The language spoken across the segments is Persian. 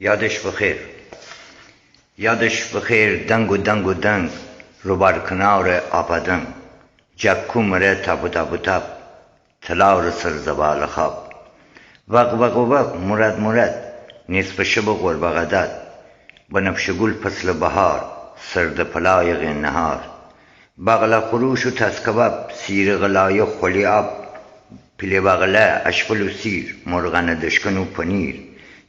یادش بخیر. یادش بخیر دنگ و دنگ و دنگ رو بر کنار آبادان، جکو مره تب و تب و تب تلار سر زبال خواب، وق وق و وق مرد مرد نصف شب و قرب غدد، بنفش گل فصل بهار سرد پلایق نهار، بغل خروش و تسکبب سیر غلای خلی آب، پیل بغله اشفل و سیر مرغن دشکن و پنیر،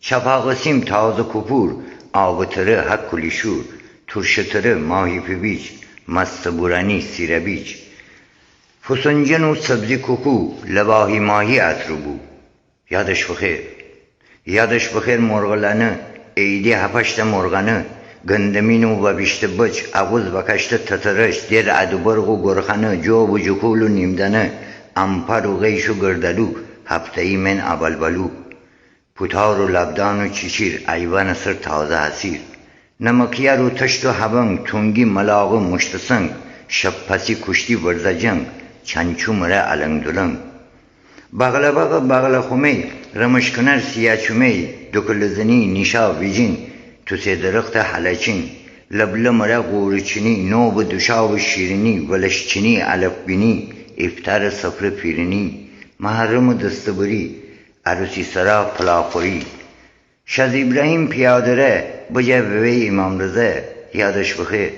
چپاقسیم تازه کپور آب تره حک کلی شور، ترشتره ماهی پیچ مست بورانی سیره بیچ، فسنجن و سبزی کوکو لواهی ماهی اتروبو. یادش بخیر. یادش بخیر مرغلانه ایدی هفشت مرغانه، گندمین و بیشت بچ اغوز بکشت تترش دیر ادوبرغ و گرخانه، جو و جکول و نیمدنه امپر و غیش و گردلو هفتهی من ابلبلو، پوتار و لبدان و چیچیر ایوان سر تازه حسیر، نمکیه رو تشت و هبنگ تونگی ملاغ مشتسنگ، شب پسی کشتی ورزه جنگ چنچو مره علنگ دلنگ، بغل بغل بغل خومی رمشکنر سیاچومی دکلزنی نیشا ویجین تو سی درخت حلچین، لبله مره غورچینی نوب دوشا و شیرینی ولشچینی علف بینی افطار سفر پیرینی، محرم دستبری عروسی سرا پلاخوری، شز ابراهیم پیادره بجه وی امام رضا. یادش بخیر.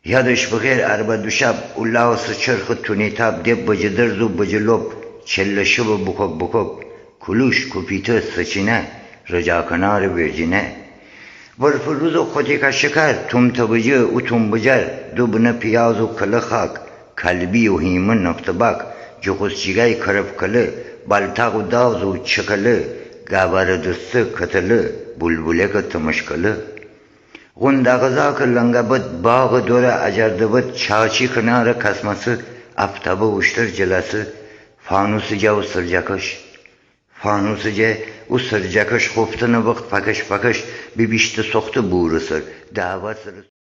یادش بخیر اربع دو شب الله سچرخ تونیتاب دیب بجه درز و بجه لب چله شب بکب بکب، کلوش کپیته سچینه رجا کنار ویرجینه، ورفروز و خوتیک شکر توم تبجه او توم بجر، دو بنه پیاز و کله خاک کلبی و هیمن نفتباک، جخوزچیگای کرف کله بالتاق و داز و چکله، گاور دسته کتله بلبله که تمشکله، غندغزا که لنگبت باغ دور اجردبت چاچی کنار کسمسه، افتابه وشتر جلسه فانوس جا و سرجکش، فانوس جا و سرجکش خفتن وقت پکش پکش ببیشت سخت بور سر دعوت سر